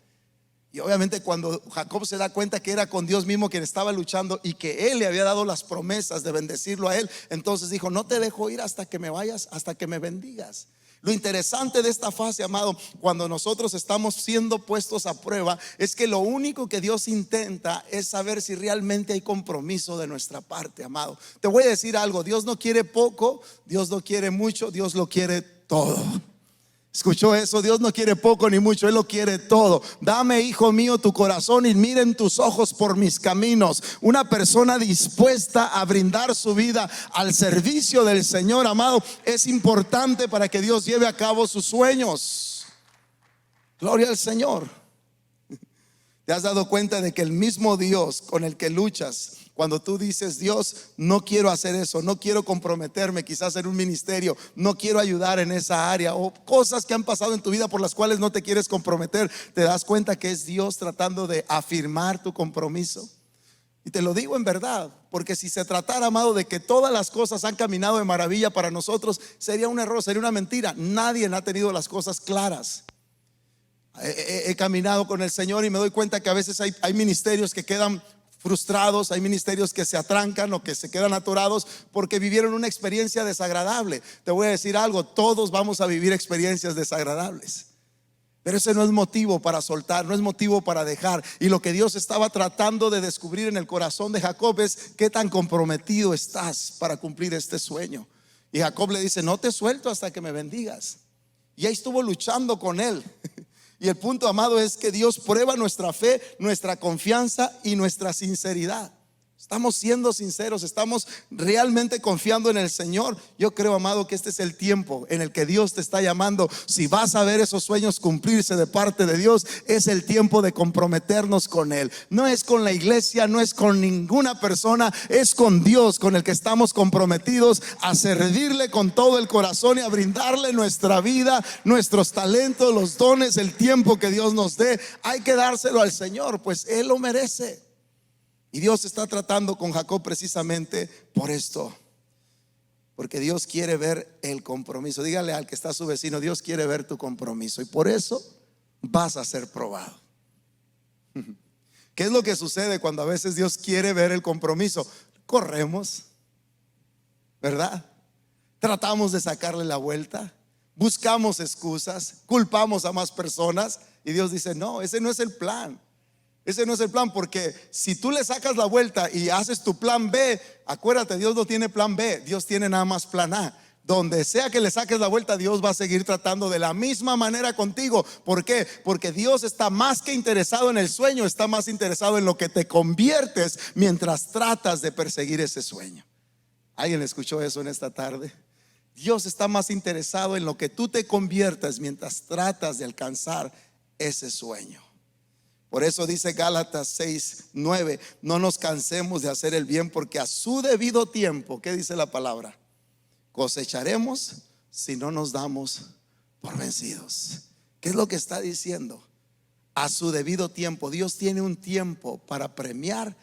Y obviamente cuando Jacob se da cuenta que era con Dios mismo quien estaba luchando y que Él le había dado las promesas de bendecirlo a él, entonces dijo: no te dejo ir hasta que me vayas, hasta que me bendigas. Lo interesante de esta fase, amado, cuando nosotros estamos siendo puestos a prueba, es que lo único que Dios intenta es saber si realmente hay compromiso de nuestra parte, amado. Te voy a decir algo: Dios no quiere poco, Dios no quiere mucho, Dios lo quiere todo. ¿Escuchó eso? Dios no quiere poco ni mucho, Él lo quiere todo. Dame, hijo mío, tu corazón y miren tus ojos por mis caminos. Una persona dispuesta a brindar su vida al servicio del Señor, amado, es importante para que Dios lleve a cabo sus sueños. Gloria al Señor. ¿Te has dado cuenta de que el mismo Dios con el que luchas, cuando tú dices: Dios, no quiero hacer eso, no quiero comprometerme quizás en un ministerio, no quiero ayudar en esa área, o cosas que han pasado en tu vida por las cuales no te quieres comprometer, te das cuenta que es Dios tratando de afirmar tu compromiso? Y te lo digo en verdad, porque si se tratara, amado, de que todas las cosas han caminado de maravilla para nosotros, sería un error, sería una mentira. Nadie ha tenido las cosas claras. He caminado con el Señor y me doy cuenta que a veces hay ministerios que quedan frustrados, hay ministerios que se atrancan o que se quedan atorados porque vivieron una experiencia desagradable. Te voy a decir algo: todos vamos a vivir experiencias desagradables, pero ese no es motivo para soltar, no es motivo para dejar. Y lo que Dios estaba tratando de descubrir en el corazón de Jacob es: ¿qué tan comprometido estás para cumplir este sueño? Y Jacob le dice: no te suelto hasta que me bendigas. Y ahí estuvo luchando con él. Y el punto, amado, es que Dios prueba nuestra fe, nuestra confianza y nuestra sinceridad. Estamos siendo sinceros, estamos realmente confiando en el Señor. Yo creo, amado, que este es el tiempo en el que Dios te está llamando. Si vas a ver esos sueños cumplirse de parte de Dios, es el tiempo de comprometernos con Él. No es con la iglesia, no es con ninguna persona, es con Dios con el que estamos comprometidos a servirle con todo el corazón y a brindarle nuestra vida, nuestros talentos, los dones, el tiempo que Dios nos dé. Hay que dárselo al Señor, pues Él lo merece. Y Dios está tratando con Jacob precisamente por esto, porque Dios quiere ver el compromiso. Dígale al que está a su vecino: Dios quiere ver tu compromiso, y por eso vas a ser probado. ¿Qué es lo que sucede cuando a veces Dios quiere ver el compromiso? Corremos, ¿verdad? Tratamos de sacarle la vuelta, buscamos excusas, culpamos a más personas, y Dios dice: no, ese no es el plan. Ese no es el plan, porque si tú le sacas la vuelta y haces tu plan B, acuérdate, Dios no tiene plan B, Dios tiene nada más plan A. Donde sea que le saques la vuelta, Dios va a seguir tratando de la misma manera contigo. ¿Por qué? Porque Dios está más que interesado en el sueño, está más interesado en lo que te conviertes mientras tratas de perseguir ese sueño. ¿Alguien escuchó eso en esta tarde? Dios está más interesado en lo que tú te conviertas mientras tratas de alcanzar ese sueño. Por eso dice Gálatas 6:9: no nos cansemos de hacer el bien, porque a su debido tiempo, ¿qué dice la palabra? Cosecharemos si no nos damos por vencidos. ¿Qué es lo que está diciendo? A su debido tiempo. Dios tiene un tiempo para premiar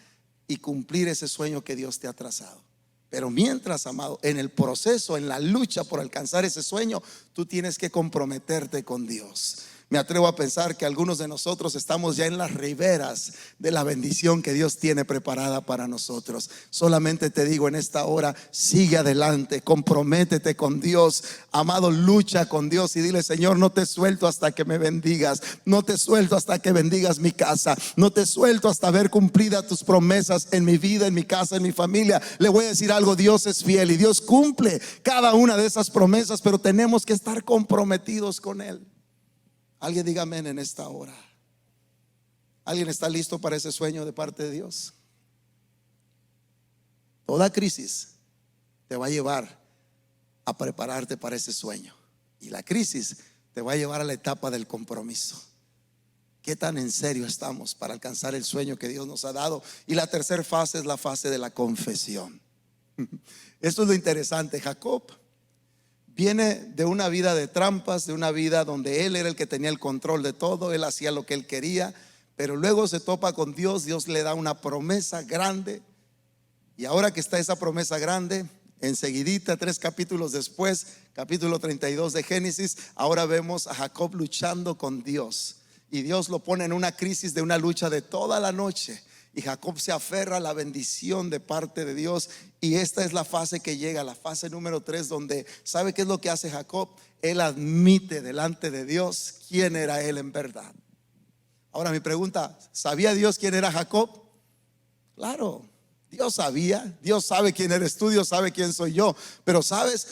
y cumplir ese sueño que Dios te ha trazado. Pero mientras, amado, en el proceso, en la lucha por alcanzar ese sueño, tú tienes que comprometerte con Dios. Me atrevo a pensar que algunos de nosotros estamos ya en las riberas de la bendición que Dios tiene preparada para nosotros. Solamente te digo en esta hora: sigue adelante, comprométete con Dios, amado, lucha con Dios y dile: Señor, no te suelto hasta que me bendigas, no te suelto hasta que bendigas mi casa, no te suelto hasta ver cumplida tus promesas en mi vida, en mi casa, en mi familia. Le voy a decir algo: Dios es fiel y Dios cumple cada una de esas promesas, pero tenemos que estar comprometidos con Él. Alguien diga amén en esta hora. ¿Alguien está listo para ese sueño de parte de Dios? Toda crisis te va a llevar a prepararte para ese sueño, y la crisis te va a llevar a la etapa del compromiso. ¿Qué tan en serio estamos para alcanzar el sueño que Dios nos ha dado? Y la tercera fase es la fase de la confesión. Esto es lo interesante. Jacob viene de una vida de trampas, de una vida donde él era el que tenía el control de todo, él hacía lo que él quería, pero luego se topa con Dios, Dios le da una promesa grande, y ahora que está esa promesa grande, enseguidita, 3 capítulos después, capítulo 32 de Génesis, ahora vemos a Jacob luchando con Dios, y Dios lo pone en una crisis de una lucha de toda la noche. Y Jacob se aferra a la bendición de parte de Dios. Y esta es la fase que llega, la fase número 3, donde ¿sabe qué es lo que hace Jacob? Él admite delante de Dios quién era él en verdad. Ahora mi pregunta: ¿sabía Dios quién era Jacob? Claro, Dios sabía. Dios sabe quién eres tú, Dios sabe quién soy yo. Pero ¿sabes?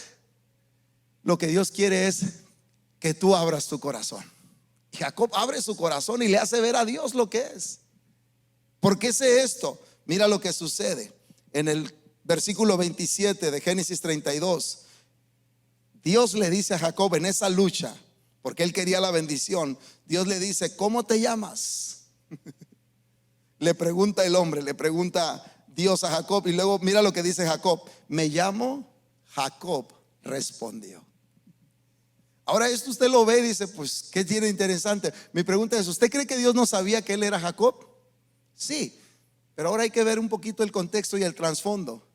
Lo que Dios quiere es que tú abras tu corazón. Y Jacob abre su corazón y le hace ver a Dios lo que es. ¿Por qué sé esto? Mira lo que sucede en el versículo 27 de Génesis 32. Dios le dice a Jacob en esa lucha, porque él quería la bendición, Dios le dice: ¿cómo te llamas? Le pregunta el hombre, le pregunta Dios a Jacob, y luego mira lo que dice Jacob: me llamo Jacob, respondió. Ahora esto usted lo ve y dice: pues ¿qué tiene interesante? Mi pregunta es: ¿usted cree que Dios no sabía que él era Jacob? Sí, pero ahora hay que ver un poquito el contexto y el trasfondo.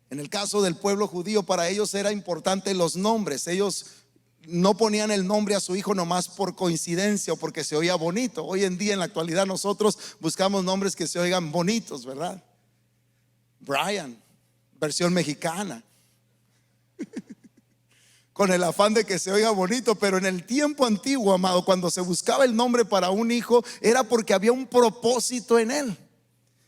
En el caso del pueblo judío, para ellos era importante los nombres. Ellos no ponían el nombre a su hijo nomás por coincidencia o porque se oía bonito. Hoy en día, en la actualidad, nosotros buscamos nombres que se oigan bonitos, ¿verdad? Brian, versión mexicana, con el afán de que se oiga bonito. Pero en el tiempo antiguo, amado, cuando se buscaba el nombre para un hijo, era porque había un propósito en él.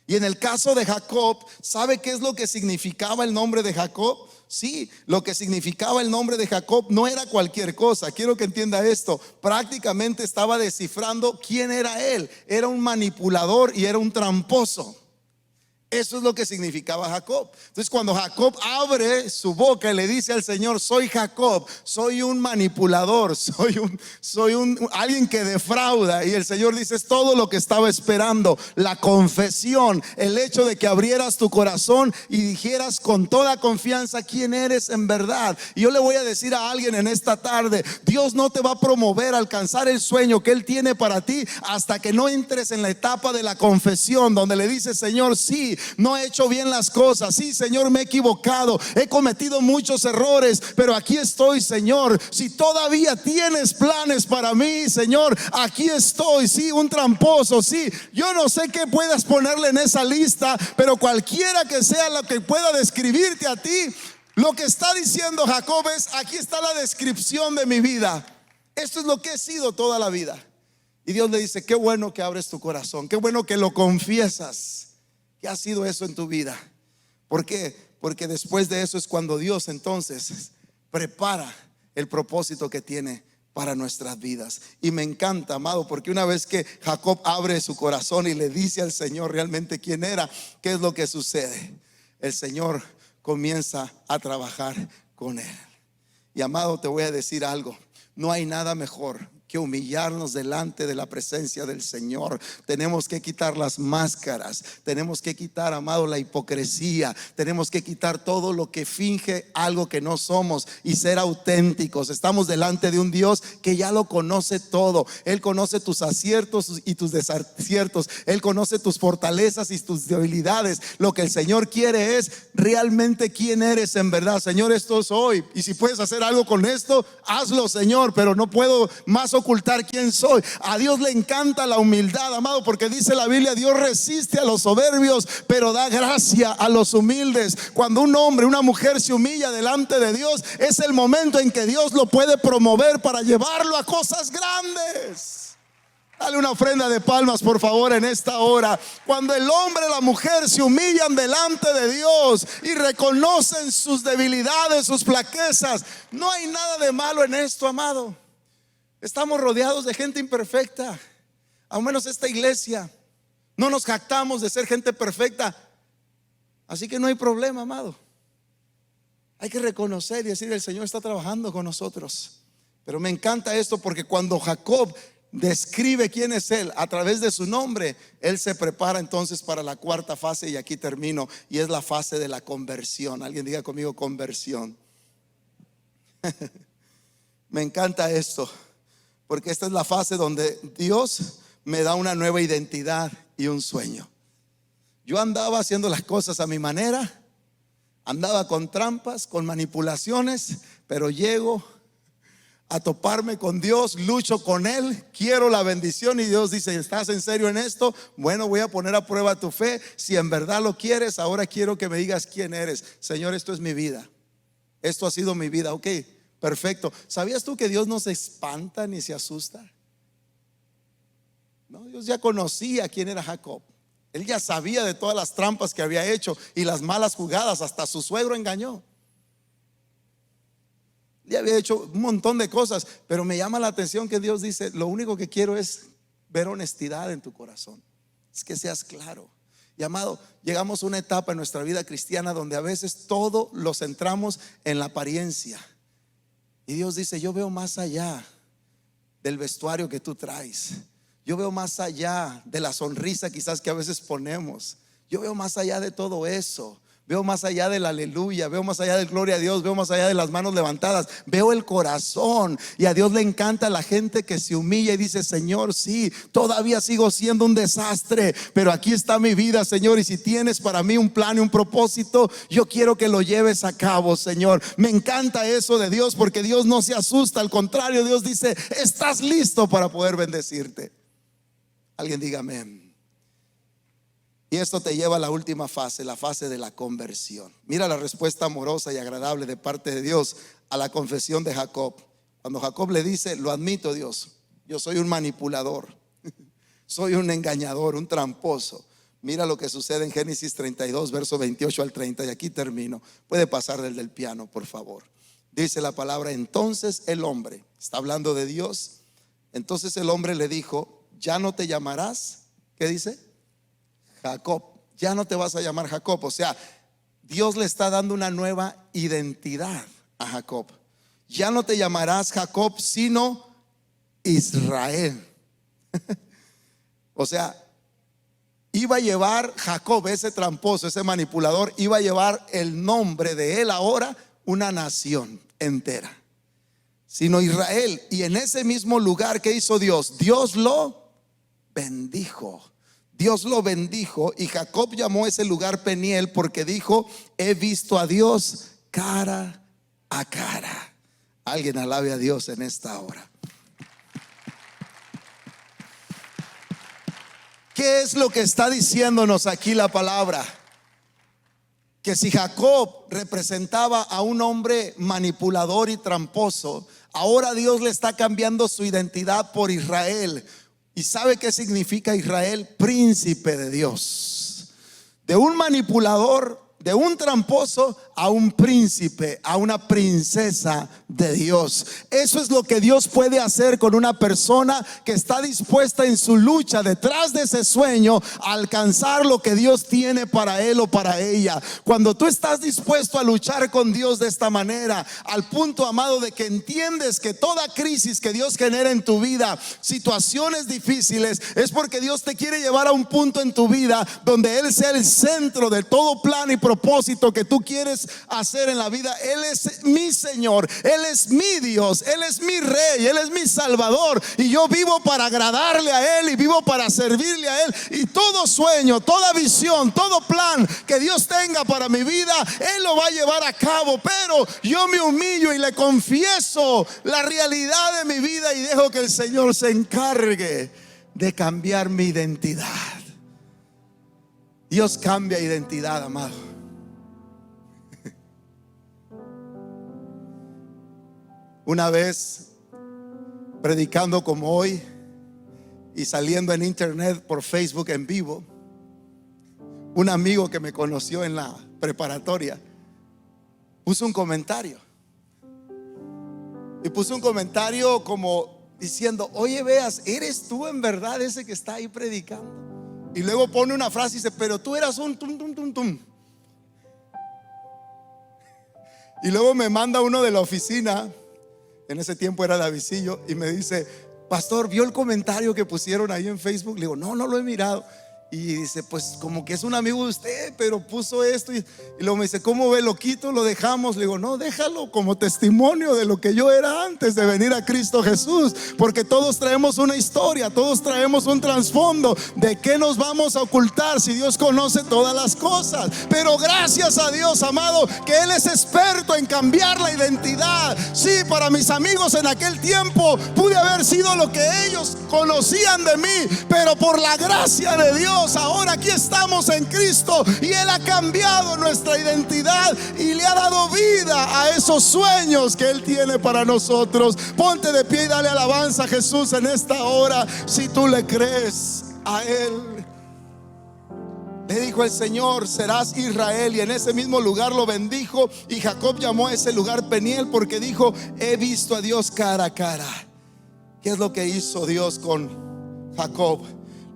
Y en el caso de Jacob, ¿sabe qué es lo que significaba el nombre de Jacob? Sí, lo que significaba el nombre de Jacob no era cualquier cosa. Quiero que entienda esto. Prácticamente estaba descifrando quién era él. Era un manipulador y era un tramposo. Eso es lo que significaba Jacob. Entonces cuando Jacob abre su boca y le dice al Señor: soy Jacob, soy un manipulador, soy alguien que defrauda, y el Señor dice: es todo lo que estaba esperando, la confesión, el hecho de que abrieras tu corazón y dijeras con toda confianza quién eres en verdad. Y yo le voy a decir a alguien en esta tarde: Dios no te va a promover a alcanzar el sueño que Él tiene para ti hasta que no entres en la etapa de la confesión, donde le dices: Señor, sí, no he hecho bien las cosas, sí, Señor, me he equivocado, he cometido muchos errores, pero aquí estoy, Señor. Si todavía tienes planes para mí, Señor, aquí estoy. Sí, un tramposo, sí, yo no sé qué puedas ponerle en esa lista, pero cualquiera que sea lo que pueda describirte a ti, lo que está diciendo Jacob es: aquí está la descripción de mi vida, esto es lo que he sido toda la vida. Y Dios le dice: qué bueno que abres tu corazón, qué bueno que lo confiesas. ¿Qué ha sido eso en tu vida? ¿Por qué? Porque después de eso es cuando Dios entonces prepara el propósito que tiene para nuestras vidas. Y me encanta, amado, porque una vez que Jacob abre su corazón y le dice al Señor realmente quién era, ¿qué es lo que sucede? El Señor comienza a trabajar con él. Y amado, te voy a decir algo: no hay nada mejor que humillarnos delante de la presencia del Señor. Tenemos que quitar las máscaras, tenemos que quitar, amado, la hipocresía, tenemos que quitar todo lo que finge algo que no somos y ser auténticos. Estamos delante de un Dios que ya lo conoce todo. Él conoce tus aciertos y tus desaciertos, Él conoce tus fortalezas y tus debilidades. Lo que el Señor quiere es realmente quién eres en verdad. Señor, esto soy, y si puedes hacer algo con esto, hazlo, Señor, pero no puedo más ocultar quién soy. A Dios le encanta la humildad, amado, porque dice la Biblia: Dios resiste a los soberbios, pero da gracia a los humildes. Cuando un hombre, una mujer se humilla delante de Dios, es el momento en que Dios lo puede promover para llevarlo a cosas grandes. Dale una ofrenda de palmas, por favor, en esta hora. Cuando el hombre y la mujer se humillan delante de Dios y reconocen sus debilidades, sus flaquezas, no hay nada de malo en esto, amado. Estamos rodeados de gente imperfecta. Al menos esta iglesia, no nos jactamos de ser gente perfecta, así que no hay problema, amado. Hay que reconocer y decir: el Señor está trabajando con nosotros. Pero me encanta esto, porque cuando Jacob describe quién es él a través de su nombre, él se prepara entonces para la cuarta fase, y aquí termino, y es la fase de la conversión. Alguien diga conmigo: conversión. Me encanta esto, porque esta es la fase donde Dios me da una nueva identidad y un sueño. Yo andaba haciendo las cosas a mi manera, andaba con trampas, con manipulaciones, pero llego a toparme con Dios, lucho con Él, quiero la bendición, y Dios dice: ¿estás en serio en esto? Bueno, voy a poner a prueba tu fe. Si en verdad lo quieres, ahora quiero que me digas quién eres. Señor, esto es mi vida, esto ha sido mi vida. Ok, perfecto. ¿Sabías tú que Dios no se espanta ni se asusta? No, Dios ya conocía quién era Jacob. Él ya sabía de todas las trampas que había hecho y las malas jugadas. Hasta su suegro engañó. Ya había hecho un montón de cosas, pero me llama la atención que Dios dice: lo único que quiero es ver honestidad en tu corazón, es que seas claro. Y amado, llegamos a una etapa en nuestra vida cristiana donde a veces todo lo centramos en la apariencia, y Dios dice: yo veo más allá del vestuario que tú traes, yo veo más allá de la sonrisa quizás que a veces ponemos, yo veo más allá de todo eso. Veo más allá del aleluya, veo más allá del gloria a Dios, veo más allá de las manos levantadas, veo el corazón. Y a Dios le encanta la gente que se humilla y dice: Señor, sí, todavía sigo siendo un desastre, pero aquí está mi vida, Señor, y si tienes para mí un plan y un propósito, yo quiero que lo lleves a cabo, Señor. Me encanta eso de Dios, porque Dios no se asusta, al contrario, Dios dice: estás listo para poder bendecirte. Alguien diga amén. Y esto te lleva a la última fase, la fase de la conversión. Mira la respuesta amorosa y agradable de parte de Dios a la confesión de Jacob. Cuando Jacob le dice: lo admito, Dios, yo soy un manipulador, soy un engañador, un tramposo. Mira lo que sucede en Génesis 32, verso 28 al 30, y aquí termino. Puede pasar del piano, por favor. Dice la palabra: entonces el hombre, está hablando de Dios, entonces el hombre le dijo: ya no te llamarás, ¿qué dice? Jacob, ya no te vas a llamar Jacob. O sea, Dios le está dando una nueva identidad a Jacob. Ya no te llamarás Jacob, sino Israel. O sea, iba a llevar Jacob, ese tramposo, ese manipulador, iba a llevar el nombre de él ahora, una nación entera, sino Israel. Y en ese mismo lugar, ¿qué hizo Dios? Dios lo bendijo. Dios lo bendijo, y Jacob llamó ese lugar Peniel, porque dijo: he visto a Dios cara a cara. Alguien alabe a Dios en esta hora. ¿Qué es lo que está diciéndonos aquí la palabra? Que si Jacob representaba a un hombre manipulador y tramposo, ahora Dios le está cambiando su identidad por Israel. ¿Y sabe qué significa Israel? Príncipe de Dios. De un manipulador, de un tramposo, a un príncipe, a una princesa de Dios. Eso es lo que Dios puede hacer con una persona que está dispuesta en su lucha detrás de ese sueño a alcanzar lo que Dios tiene para él o para ella. Cuando tú estás dispuesto a luchar con Dios de esta manera, al punto, amado, de que entiendes que toda crisis que Dios genera en tu vida, situaciones difíciles, es porque Dios te quiere llevar a un punto en tu vida donde Él sea el centro de todo plan y propósito que tú quieres hacer en la vida. Él es mi Señor, Él es mi Dios, Él es mi Rey, Él es mi Salvador, y yo vivo para agradarle a Él y vivo para servirle a Él. Y todo sueño, toda visión, todo plan que Dios tenga para mi vida, Él lo va a llevar a cabo. Pero yo me humillo y le confieso la realidad de mi vida y dejo que el Señor se encargue de cambiar mi identidad. Dios cambia identidad, amado. Una vez, predicando como hoy y saliendo en internet por Facebook en vivo, un amigo que me conoció en la preparatoria puso un comentario. Y puso un comentario como diciendo: oye, veas, ¿eres tú en verdad ese que está ahí predicando? Y luego pone una frase y dice: pero tú eras un tum tum tum tum. Y luego me manda uno de la oficina, en ese tiempo era Davidcillo, y me dice: pastor, ¿vio el comentario que pusieron ahí en Facebook? Le digo: no, no lo he mirado. Y dice: pues como que es un amigo de usted, pero puso esto. Y luego me dice: ¿cómo ve? ¿Lo quito? ¿Lo dejamos? Le digo: no, déjalo como testimonio de lo que yo era antes de venir a Cristo Jesús. Porque todos traemos una historia, todos traemos un trasfondo. ¿De qué nos vamos a ocultar si Dios conoce todas las cosas? Pero gracias a Dios, amado, que Él es experto en cambiar la identidad. Sí, para mis amigos en aquel tiempo pude haber sido lo que ellos conocían de mí, pero por la gracia de Dios, ahora aquí estamos en Cristo, y Él ha cambiado nuestra identidad y le ha dado vida a esos sueños que Él tiene para nosotros. Ponte de pie y dale alabanza a Jesús en esta hora, si tú le crees a Él. Le dijo el Señor: serás Israel, y en ese mismo lugar lo bendijo. Y Jacob llamó a ese lugar Peniel, porque dijo: he visto a Dios cara a cara. ¿Qué es lo que hizo Dios con Jacob?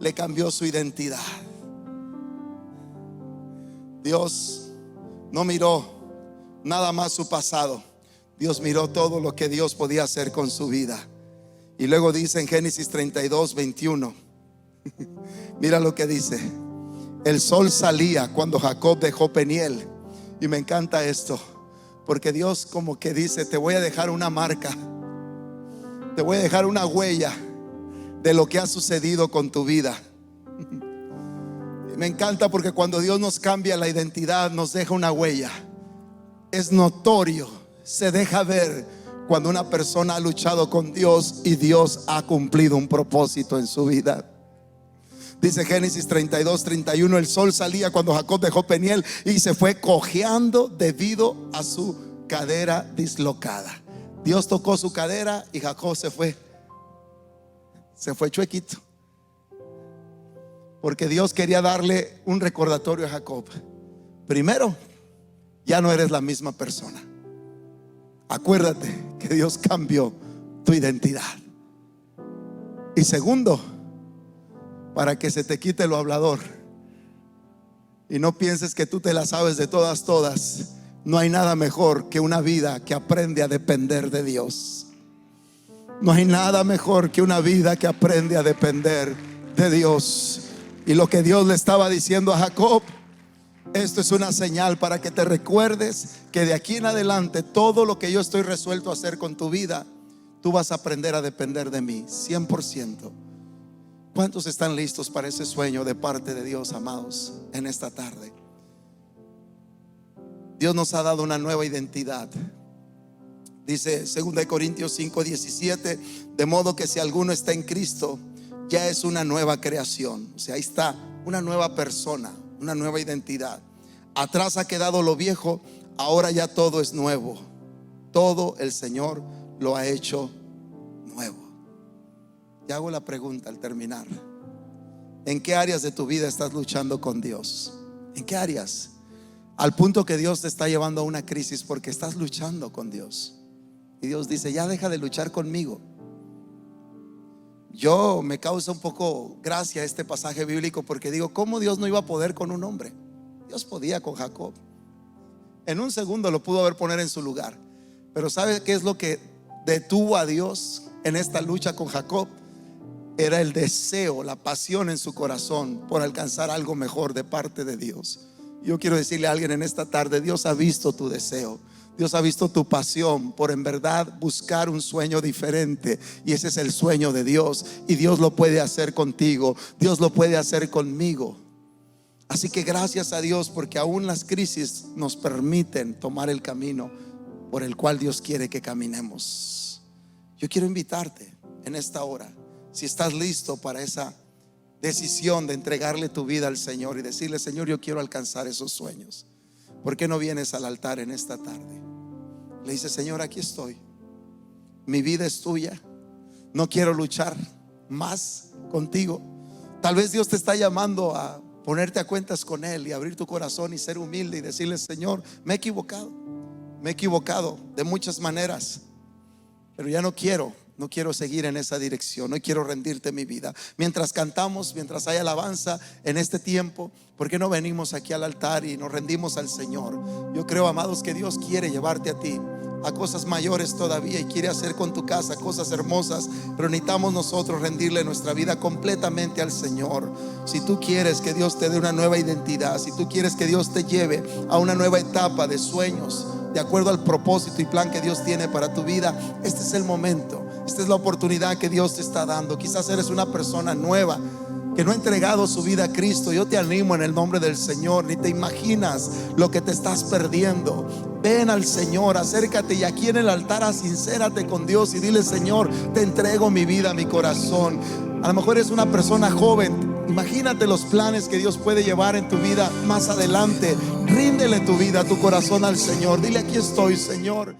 Le cambió su identidad. Dios no miró nada más su pasado, Dios miró todo lo que Dios podía hacer con su vida. Y luego dice en Génesis 32:21, mira lo que dice: el sol salía cuando Jacob dejó Peniel. Y me encanta esto, porque Dios como que dice: te voy a dejar una marca, te voy a dejar una huella de lo que ha sucedido con tu vida. Me encanta porque cuando Dios nos cambia la identidad, nos deja una huella. Es notorio, se deja ver cuando una persona ha luchado con Dios y Dios ha cumplido un propósito en su vida. Dice Génesis 32:31: el sol salía cuando Jacob dejó Peniel y se fue cojeando debido a su cadera dislocada. Dios tocó su cadera y Jacob se fue chuequito, porque Dios quería darle un recordatorio a Jacob. Primero, ya no eres la misma persona. Acuérdate que Dios cambió tu identidad. Y segundo, para que se te quite lo hablador y no pienses que tú te la sabes de todas. No hay nada mejor que una vida que aprende a depender de Dios. No hay nada mejor que una vida que aprende a depender de Dios. Y lo que Dios le estaba diciendo a Jacob: esto es una señal para que te recuerdes que de aquí en adelante todo lo que yo estoy resuelto a hacer con tu vida, tú vas a aprender a depender de mí 100%. ¿Cuántos están listos para ese sueño de parte de Dios, amados, en esta tarde? Dios nos ha dado una nueva identidad. Dice 2 Corintios 5:17: de modo que si alguno está en Cristo, ya es una nueva creación. O sea, ahí está una nueva persona, una nueva identidad. Atrás ha quedado lo viejo, ahora ya todo es nuevo. Todo el Señor lo ha hecho nuevo. Te hago la pregunta al terminar: ¿en qué áreas de tu vida estás luchando con Dios? ¿En qué áreas? al punto que Dios te está llevando a una crisis porque estás luchando con Dios. Y Dios dice: ya deja de luchar conmigo. Yo me causa un poco gracia este pasaje bíblico porque digo, ¿cómo Dios no iba a poder con un hombre? Dios podía con Jacob. En un segundo lo pudo haber poner en su lugar. Pero ¿sabe qué es lo que detuvo a Dios en esta lucha con Jacob? Era el deseo, la pasión en su corazón por alcanzar algo mejor de parte de Dios. Yo quiero decirle a alguien en esta tarde: Dios ha visto tu deseo, Dios ha visto tu pasión por en verdad buscar un sueño diferente, y ese es el sueño de Dios, y Dios lo puede hacer contigo, Dios lo puede hacer conmigo. Así que gracias a Dios, porque aún las crisis nos permiten tomar el camino por el cual Dios quiere que caminemos. Yo quiero invitarte en esta hora, si estás listo para esa decisión de entregarle tu vida al Señor y decirle: Señor, yo quiero alcanzar esos sueños. ¿Por qué no vienes al altar en esta tarde? Le dice: Señor, aquí estoy, mi vida es tuya, no quiero luchar más contigo. Tal vez Dios te está llamando a ponerte a cuentas con Él y abrir tu corazón y ser humilde y decirle: Señor, me he equivocado de muchas maneras, pero ya no quiero seguir en esa dirección. No quiero rendirte mi vida. Mientras cantamos, mientras hay alabanza en este tiempo, ¿por qué no venimos aquí al altar y nos rendimos al Señor? Yo creo, amados, que Dios quiere llevarte a ti a cosas mayores todavía y quiere hacer con tu casa cosas hermosas, pero necesitamos nosotros rendirle nuestra vida completamente al Señor. Si tú quieres que Dios te dé una nueva identidad, si tú quieres que Dios te lleve a una nueva etapa de sueños de acuerdo al propósito y plan que Dios tiene para tu vida, este es el momento, esta es la oportunidad que Dios te está dando. Quizás eres una persona nueva que no ha entregado su vida a Cristo. Yo te animo en el nombre del Señor. Ni te imaginas lo que te estás perdiendo. Ven al Señor, acércate, y aquí en el altar sincérate con Dios y dile: Señor, te entrego mi vida, mi corazón. A lo mejor eres una persona joven. Imagínate los planes que Dios puede llevar en tu vida más adelante. Ríndele tu vida, tu corazón al Señor. Dile: aquí estoy, Señor.